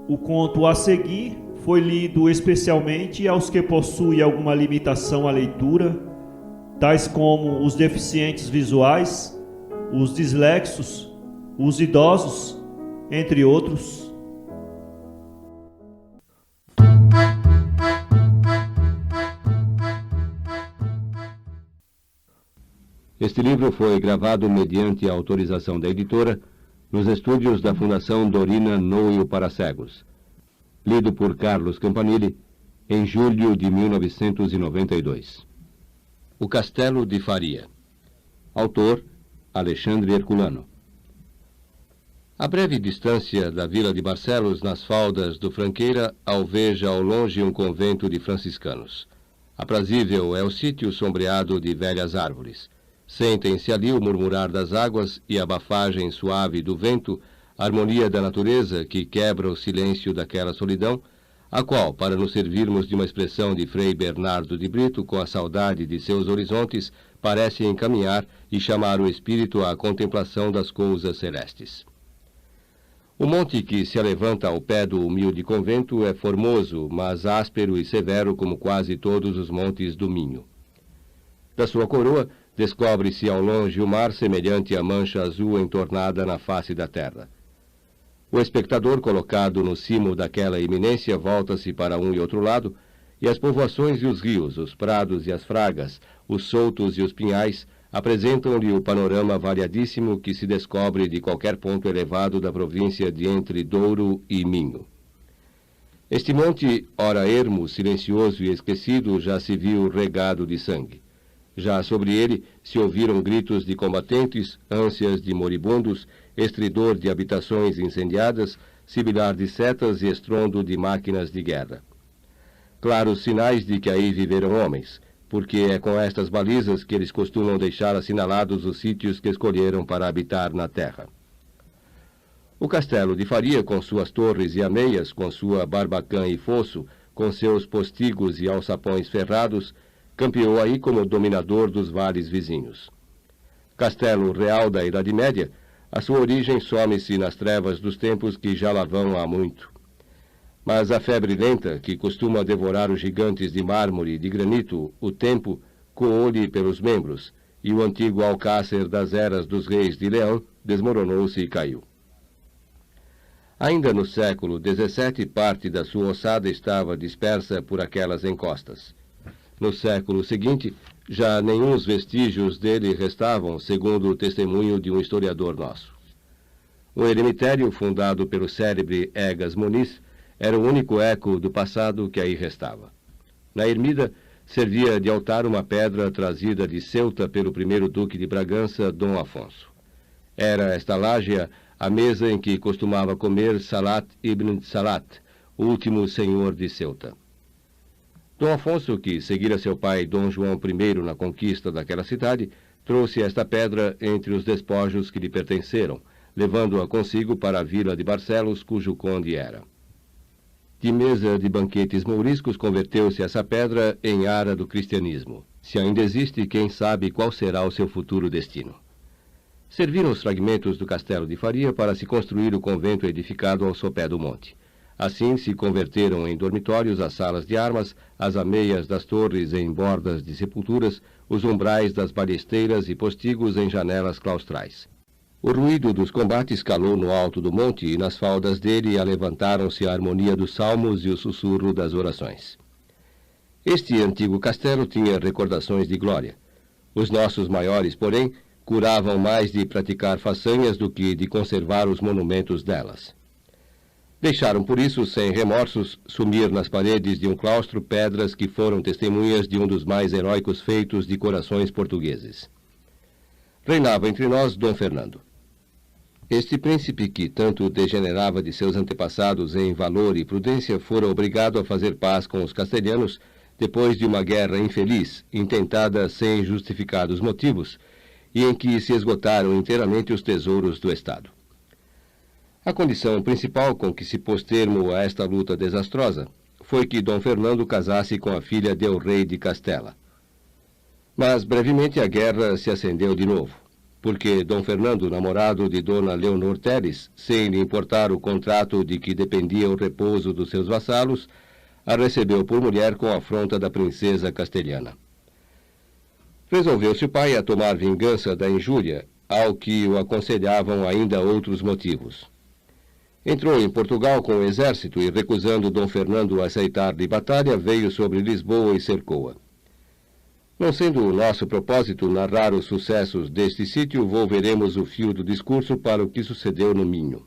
O conto a seguir foi lido especialmente aos que possuem alguma limitação à leitura, tais como os deficientes visuais, os dislexos, os idosos, entre outros. Este livro foi gravado mediante a autorização da editora nos estúdios da Fundação Dorina Noio para Cegos. Lido por Carlos Campanile em julho de 1992. O Castelo de Faria. Autor, Alexandre Herculano. A breve distância da vila de Barcelos, nas faldas do Franqueira, alveja ao longe um convento de franciscanos. Aprazível é o sítio sombreado de velhas árvores. Sentem-se ali o murmurar das águas e a bafagem suave do vento, a harmonia da natureza que quebra o silêncio daquela solidão, a qual, para nos servirmos de uma expressão de Frei Bernardo de Brito, com a saudade de seus horizontes, parece encaminhar e chamar o espírito à contemplação das coisas celestes. O monte que se alevanta ao pé do humilde convento é formoso, mas áspero e severo como quase todos os montes do Minho. Da sua coroa, descobre-se ao longe o mar semelhante à mancha azul entornada na face da terra. O espectador, colocado no cimo daquela eminência, volta-se para um e outro lado, e as povoações e os rios, os prados e as fragas, os soutos e os pinhais, apresentam-lhe o panorama variadíssimo que se descobre de qualquer ponto elevado da província de entre Douro e Minho. Este monte, ora ermo, silencioso e esquecido, já se viu regado de sangue. Já sobre ele se ouviram gritos de combatentes, ânsias de moribundos, estridor de habitações incendiadas, sibilar de setas e estrondo de máquinas de guerra. Claros sinais de que aí viveram homens, porque é com estas balizas que eles costumam deixar assinalados os sítios que escolheram para habitar na terra. O castelo de Faria, com suas torres e ameias, com sua barbacã e fosso, com seus postigos e alçapões ferrados, campeou aí como dominador dos vales vizinhos. Castelo real da Idade Média, a sua origem some-se nas trevas dos tempos que já lá vão há muito. Mas a febre lenta, que costuma devorar os gigantes de mármore e de granito, o tempo, coou-lhe pelos membros, e o antigo alcácer das eras dos reis de Leão desmoronou-se e caiu. Ainda no século XVII, parte da sua ossada estava dispersa por aquelas encostas. No século seguinte, já nenhuns vestígios dele restavam, segundo o testemunho de um historiador nosso. O eremitério, fundado pelo célebre Egas Muniz, era o único eco do passado que aí restava. Na ermida, servia de altar uma pedra trazida de Ceuta pelo primeiro duque de Bragança, Dom Afonso. Era esta lágia a mesa em que costumava comer Salat ibn Salat, o último senhor de Ceuta. Dom Afonso, que seguira seu pai Dom João I na conquista daquela cidade, trouxe esta pedra entre os despojos que lhe pertenceram, levando-a consigo para a vila de Barcelos, cujo conde era. De mesa de banquetes mouriscos, converteu-se essa pedra em ara do cristianismo. Se ainda existe, quem sabe qual será o seu futuro destino. Serviram os fragmentos do castelo de Faria para se construir o convento edificado ao sopé do monte. Assim se converteram em dormitórios as salas de armas, as ameias das torres em bordas de sepulturas, os umbrais das balesteiras e postigos em janelas claustrais. O ruído dos combates calou no alto do monte e nas faldas dele alevantaram-se a harmonia dos salmos e o sussurro das orações. Este antigo castelo tinha recordações de glória. Os nossos maiores, porém, curavam mais de praticar façanhas do que de conservar os monumentos delas. Deixaram, por isso, sem remorsos, sumir nas paredes de um claustro pedras que foram testemunhas de um dos mais heróicos feitos de corações portugueses. Reinava entre nós Dom Fernando. Este príncipe, que tanto degenerava de seus antepassados em valor e prudência, fora obrigado a fazer paz com os castelhanos depois de uma guerra infeliz, intentada sem justificados motivos, e em que se esgotaram inteiramente os tesouros do Estado. A condição principal com que se pôs termo a esta luta desastrosa foi que Dom Fernando casasse com a filha del Rei de Castela. Mas brevemente a guerra se acendeu de novo. porque Dom Fernando, namorado de Dona Leonor Teles, sem lhe importar o contrato de que dependia o repouso dos seus vassalos, a recebeu por mulher com a afronta da princesa castelhana. Resolveu-se o pai a tomar vingança da injúria, ao que o aconselhavam ainda outros motivos. Entrou em Portugal com o exército e, recusando Dom Fernando aceitar-lhe batalha, veio sobre Lisboa e cercou-a. Não sendo o nosso propósito narrar os sucessos deste sítio, volveremos o fio do discurso para o que sucedeu no Minho.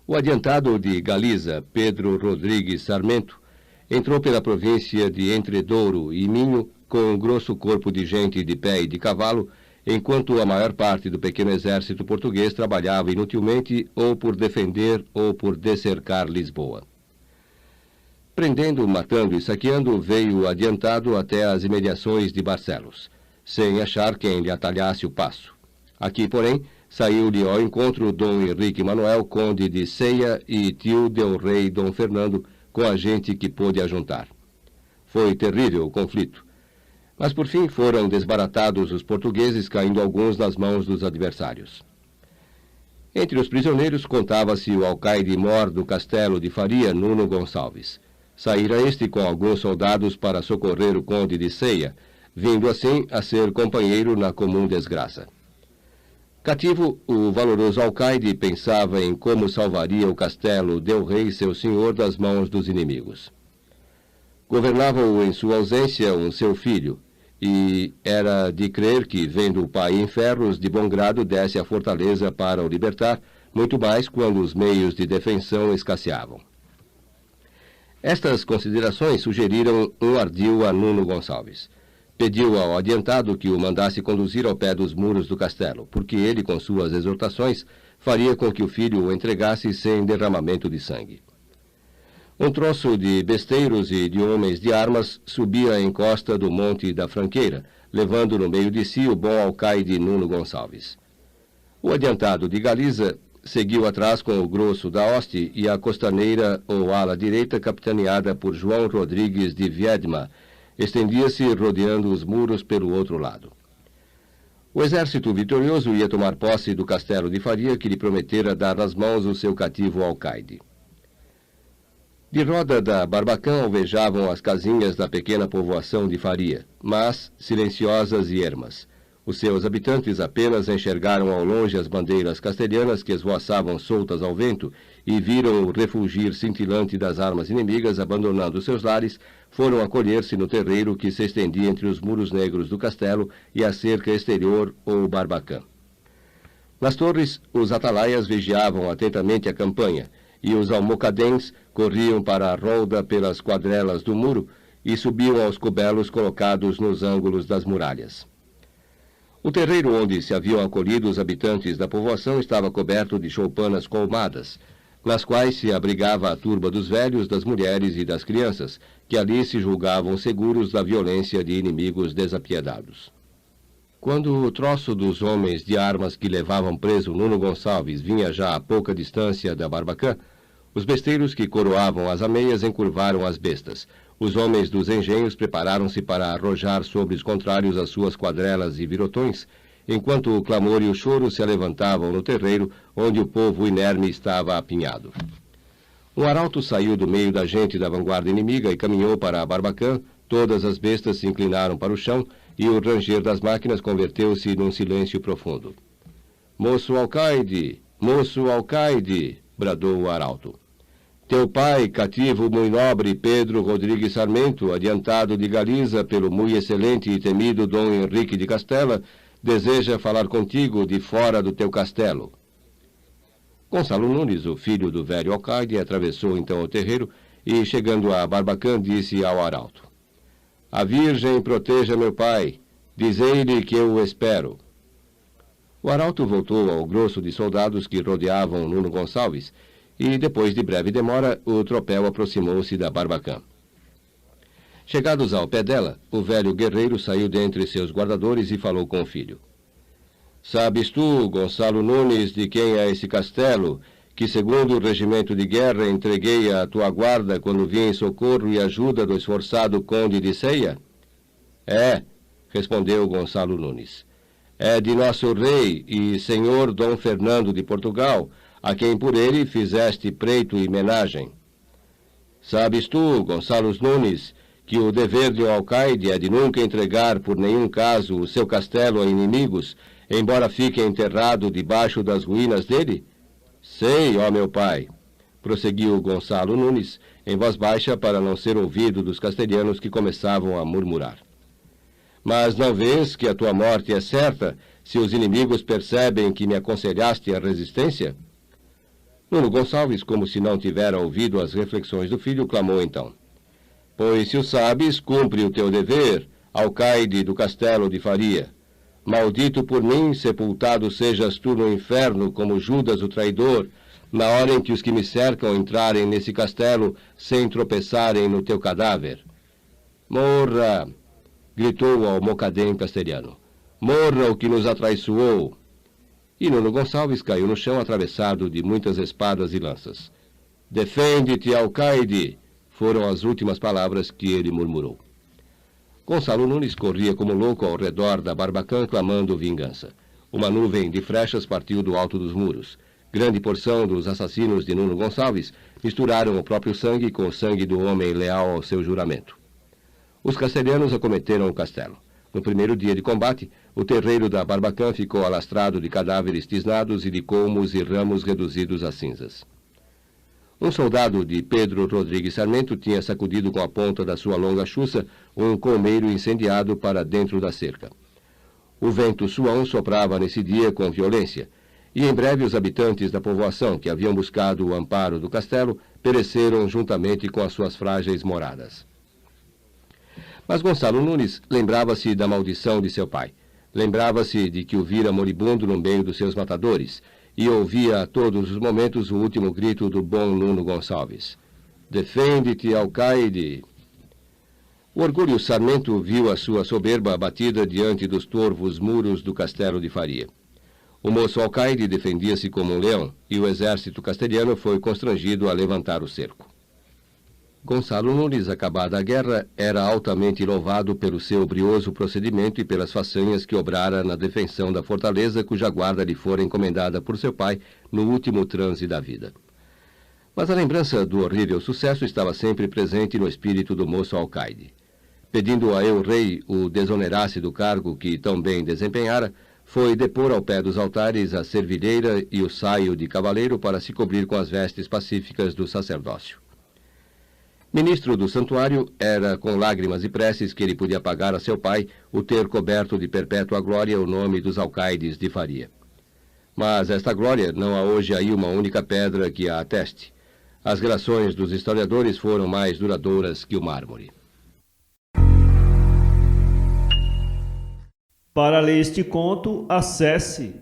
O adiantado de Galiza, Pedro Rodrigues Sarmento, entrou pela província de Entredouro e Minho com um grosso corpo de gente de pé e de cavalo, enquanto a maior parte do pequeno exército português trabalhava inutilmente ou por defender ou por descercar Lisboa. Prendendo, matando e saqueando, veio adiantado até as imediações de Barcelos, sem achar quem lhe atalhasse o passo. Aqui, porém, saiu-lhe ao encontro Dom Henrique Manuel, conde de Ceia e tio del rei Dom Fernando, com a gente que pôde ajuntar. Foi terrível o conflito. Mas por fim foram desbaratados os portugueses, caindo alguns nas mãos dos adversários. Entre os prisioneiros contava-se o alcaide-mor do castelo de Faria, Nuno Gonçalves. Saíra este com alguns soldados para socorrer o conde de Ceia, vindo assim a ser companheiro na comum desgraça. Cativo, o valoroso alcaide pensava em como salvaria o castelo del rei seu senhor das mãos dos inimigos. Governava-o em sua ausência um seu filho, e era de crer que, vendo o pai em ferros, de bom grado desce à fortaleza para o libertar, muito mais quando os meios de defensão escasseavam. Estas considerações sugeriram um ardil a Nuno Gonçalves. Pediu ao adiantado que o mandasse conduzir ao pé dos muros do castelo, porque ele, com suas exortações, faria com que o filho o entregasse sem derramamento de sangue. Um troço de besteiros e de homens de armas subia a encosta do Monte da Franqueira, levando no meio de si o bom alcaide Nuno Gonçalves. O adiantado de Galiza seguiu atrás com o grosso da hoste e a costaneira ou ala direita, capitaneada por João Rodrigues de Viedma, estendia-se rodeando os muros pelo outro lado. O exército vitorioso ia tomar posse do castelo de Faria, que lhe prometera dar nas mãos o seu cativo alcaide. De roda da Barbacã alvejavam as casinhas da pequena povoação de Faria, mas silenciosas e ermas. Os seus habitantes apenas enxergaram ao longe as bandeiras castelhanas que esvoaçavam soltas ao vento e viram o refulgir cintilante das armas inimigas, abandonando seus lares, foram acolher-se no terreiro que se estendia entre os muros negros do castelo e a cerca exterior ou Barbacã. Nas torres, os atalaias vigiavam atentamente a campanha, e os almocadens corriam para a rolda pelas quadrelas do muro e subiam aos cubelos colocados nos ângulos das muralhas. O terreiro onde se haviam acolhido os habitantes da povoação estava coberto de choupanas colmadas, nas quais se abrigava a turba dos velhos, das mulheres e das crianças, que ali se julgavam seguros da violência de inimigos desapiedados. Quando o troço dos homens de armas que levavam preso Nuno Gonçalves vinha já a pouca distância da Barbacã, os besteiros que coroavam as ameias encurvaram as bestas. Os homens dos engenhos prepararam-se para arrojar sobre os contrários as suas quadrelas e virotões, enquanto o clamor e o choro se levantavam no terreiro, onde o povo inerme estava apinhado. Um arauto saiu do meio da gente da vanguarda inimiga e caminhou para a Barbacã. Todas as bestas se inclinaram para o chão e o ranger das máquinas converteu-se num silêncio profundo. "Moço alcaide! Moço alcaide!" bradou o arauto. "Teu pai, cativo muito nobre Pedro Rodrigues Sarmento, adiantado de Galiza pelo muito excelente e temido Dom Henrique de Castela, deseja falar contigo de fora do teu castelo." Gonçalo Nunes, o filho do velho alcaide, atravessou então o terreiro e, chegando a Barbacã, disse ao arauto: "A Virgem proteja meu pai. Dizei-lhe que eu o espero." O arauto voltou ao grosso de soldados que rodeavam Nuno Gonçalves e, depois de breve demora, o tropel aproximou-se da Barbacã. Chegados ao pé dela, o velho guerreiro saiu dentre seus guardadores e falou com o filho: "Sabes tu, Gonçalo Nunes, de quem é esse castelo, que, segundo o regimento de guerra, entreguei à tua guarda quando vim em socorro e ajuda do esforçado conde de Ceia?" "É", respondeu Gonçalo Nunes. é de nosso rei e senhor Dom Fernando de Portugal, a quem por ele fizeste preito e menagem. Sabes tu, Gonçalo Nunes, que o dever de um alcaide é de nunca entregar por nenhum caso o seu castelo a inimigos, embora fique enterrado debaixo das ruínas dele? Sei, ó meu pai, prosseguiu Gonçalo Nunes, em voz baixa para não ser ouvido dos castelhanos que começavam a murmurar. Mas não vês que a tua morte é certa, se os inimigos percebem que me aconselhaste a resistência? Nuno Gonçalves, como se não tivera ouvido as reflexões do filho, clamou então. Pois se o sabes, cumpre o teu dever, alcaide do castelo de Faria. Maldito por mim, sepultado sejas tu no inferno como Judas o traidor, na hora em que os que me cercam entrarem nesse castelo sem tropeçarem no teu cadáver. Morra! Gritou o almocadém castelhano. Morra o que nos atraiçoou! E Nuno Gonçalves caiu no chão atravessado de muitas espadas e lanças. Defende-te, alcaide! Foram as últimas palavras que ele murmurou. Gonçalo Nunes corria como louco ao redor da Barbacã clamando vingança. Uma nuvem de flechas partiu do alto dos muros. Grande porção dos assassinos de Nuno Gonçalves misturaram o próprio sangue com o sangue do homem leal ao seu juramento. Os castelhanos acometeram o castelo. No primeiro dia de combate, o terreiro da Barbacã ficou alastrado de cadáveres tisnados e de colmos e ramos reduzidos a cinzas. Um soldado de Pedro Rodrigues Sarmento tinha sacudido com a ponta da sua longa chuça um colmeiro incendiado para dentro da cerca. O vento suão soprava nesse dia com violência, e em breve os habitantes da povoação que haviam buscado o amparo do castelo pereceram juntamente com as suas frágeis moradas. Mas Gonçalo Nunes lembrava-se da maldição de seu pai. Lembrava-se de que o vira moribundo no meio dos seus matadores, e ouvia a todos os momentos o último grito do bom Nuno Gonçalves. Defende-te, alcaide! O orgulho Sarmento viu a sua soberba abatida diante dos torvos muros do castelo de Faria. O moço alcaide defendia-se como um leão, e o exército castelhano foi constrangido a levantar o cerco. Gonçalo Nunes, acabada a guerra, era altamente louvado pelo seu brioso procedimento e pelas façanhas que obrara na defensão da fortaleza cuja guarda lhe fora encomendada por seu pai no último transe da vida. Mas a lembrança do horrível sucesso estava sempre presente no espírito do moço alcaide. Pedindo a El-Rei o desonerasse do cargo que tão bem desempenhara, foi depor ao pé dos altares a servilheira e o saio de cavaleiro para se cobrir com as vestes pacíficas do sacerdócio. Ministro do santuário, era com lágrimas e preces que ele podia pagar a seu pai o ter coberto de perpétua glória o nome dos alcaides de Faria. Mas esta glória não há hoje aí uma única pedra que a ateste. As relações dos historiadores foram mais duradouras que o mármore. Para ler este conto, acesse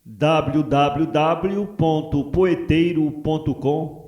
www.poeteiro.com